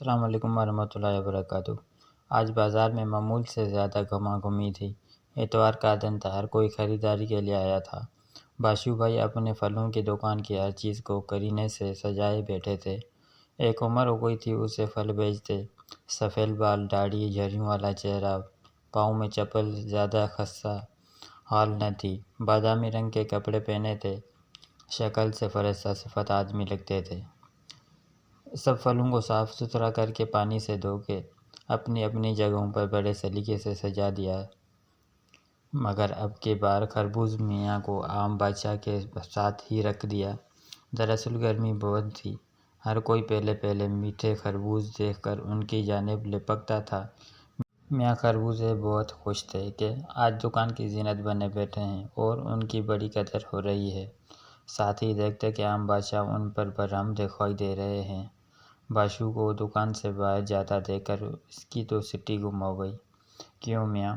السلام علیکم ورحمۃ اللہ وبرکاتہ۔ آج بازار میں معمول سے زیادہ گھما گھومی تھی۔ اتوار کا دن تھا، ہر کوئی خریداری کے لیے آیا تھا۔ باشو بھائی اپنے پھلوں کی دکان کی ہر چیز کو کرینے سے سجائے بیٹھے تھے۔ ایک عمر ہو گئی تھی اسے پھل بیچتے، سفید بال، داڑھی، جھریوں والا چہرہ، پاؤں میں چپل، زیادہ خستہ حال نہ تھی۔ بادامی رنگ کے کپڑے پہنے تھے، شکل سے فرشتہ صفت آدمی لگتے تھے۔ سب پھلوں کو صاف ستھرا کر کے پانی سے دھو کے اپنی اپنی جگہوں پر بڑے سلیقے سے سجا دیا، مگر اب کی بار خربوز میاں کو آم بادشاہ کے ساتھ ہی رکھ دیا۔ دراصل گرمی بہت تھی، ہر کوئی پہلے پہلے میٹھے خربوز دیکھ کر ان کی جانب لپکتا تھا۔ میاں خربوزے بہت خوش تھے کہ آج دکان کی زینت بنے بیٹھے ہیں اور ان کی بڑی قدر ہو رہی ہے۔ ساتھ ہی دیکھتے کہ آم بادشاہ ان پر برہم دکھائی دے رہے ہیں۔ باشو کو دکان سے باہر جاتا دیکھ کر اس کی تو سٹی گم ہو گئی۔ کیوں میاں،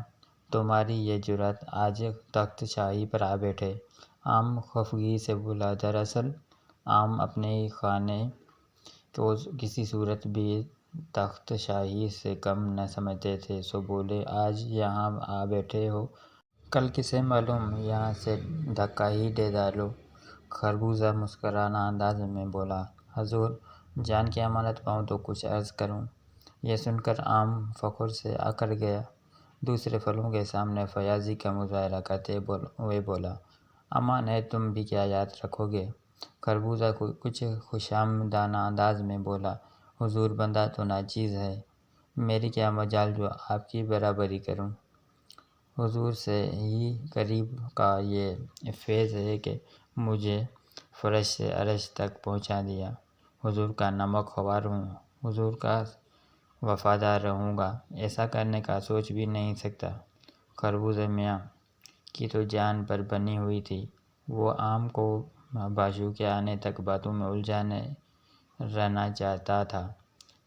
تمہاری یہ جرأت، آج تخت شاہی پر آ بیٹھے؟ آم خفگی سے بولا۔ دراصل آم اپنے خانے کو کسی صورت بھی تخت شاہی سے کم نہ سمجھتے تھے، سو بولے، آج یہاں آ بیٹھے ہو، کل کسے معلوم یہاں سے دھکا ہی دے ڈالو۔ خربوزہ مسکرانا انداز میں بولا، حضور جان کی امانت پاؤں تو کچھ عرض کروں۔ یہ سن کر آم فخر سے اکڑ گیا۔ دوسرے پھلوں کے سامنے فیاضی کا مظاہرہ کرتے ہوئے بولا، امان ہے، تم بھی کیا یاد رکھو گے؟ خربوزہ کچھ خوشامدانہ انداز میں بولا، حضور بندہ تو ناچیز ہے، میری کیا مجال جو آپ کی برابری کروں۔ حضور سے ہی قریب کا یہ فیض ہے کہ مجھے فرش سے عرش تک پہنچا دیا۔ حضور کا نمک خوار ہوں، حضور کا وفادار رہوں گا، ایسا کرنے کا سوچ بھی نہیں سکتا۔ خربوزہ میاں کی تو جان پر بنی ہوئی تھی، وہ آم کو باشو کے آنے تک باتوں میں الجھانے رہنا چاہتا تھا۔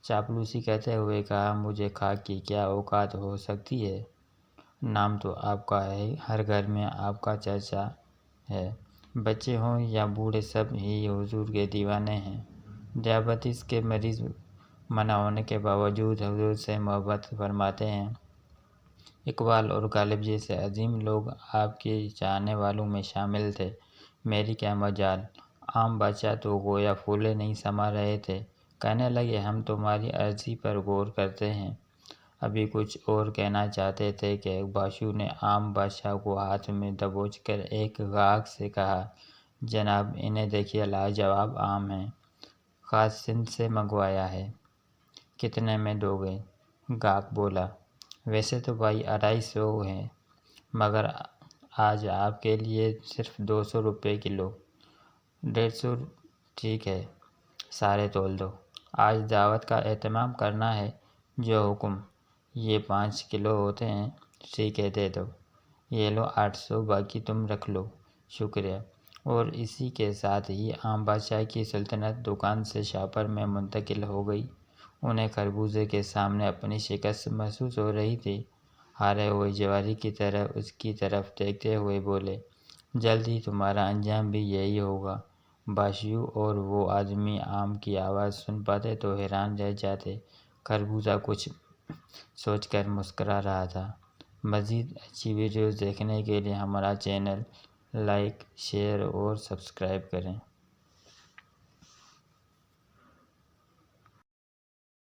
چاپلوسی کرتے ہوئے کہا، مجھے خاک کی کیا اوقات ہو سکتی ہے، نام تو آپ کا ہے، ہر گھر میں آپ کا چرچا ہے، بچے ہوں یا بوڑھے سب ہی حضور کے دیوانے ہیں۔ ذیابیطس کے مریض منع ہونے کے باوجود حضور سے محبت فرماتے ہیں۔ اقبال اور غالب جیسے عظیم لوگ آپ کے چاہنے والوں میں شامل تھے۔ میری کیا مجال۔ آم بادشاہ تو گویا پھولے نہیں سما رہے تھے، کہنے لگے، ہم تمہاری عرضی پر غور کرتے ہیں۔ ابھی کچھ اور کہنا چاہتے تھے کہ باشو نے آم بادشاہ کو ہاتھ میں دبوچ کر ایک گاہک سے کہا، جناب انہیں دیکھیے، لاجواب آم ہیں، خاص سندھ سے منگوایا ہے، کتنے میں دو گے؟ گاہک بولا، ویسے تو بھائی 250 ہیں، مگر آج آپ کے لیے صرف 200 روپے کلو۔ 150 ٹھیک ہے، سارے تول دو، آج دعوت کا اہتمام کرنا ہے، جو حکم۔ یہ 5 کلو ہوتے ہیں، ٹھیک ہے، دے دو۔ یہ لو 800، باقی تم رکھ لو، شکریہ۔ اور اسی کے ساتھ ہی آم بادشاہ کی سلطنت دکان سے شاپر میں منتقل ہو گئی۔ انہیں خربوزے کے سامنے اپنی شکست محسوس ہو رہی تھی۔ ہارے ہوئے جواری کی طرح اس کی طرف دیکھتے ہوئے بولے، جلد ہی تمہارا انجام بھی یہی ہوگا۔ باشو اور وہ آدمی آم کی آواز سن پاتے تو حیران رہ جاتے۔ خربوزہ کچھ سوچ کر مسکرا رہا تھا۔ مزید اچھی ویڈیوز دیکھنے کے لیے ہمارا چینل لائک، شیئر اور سبسکرائب کریں۔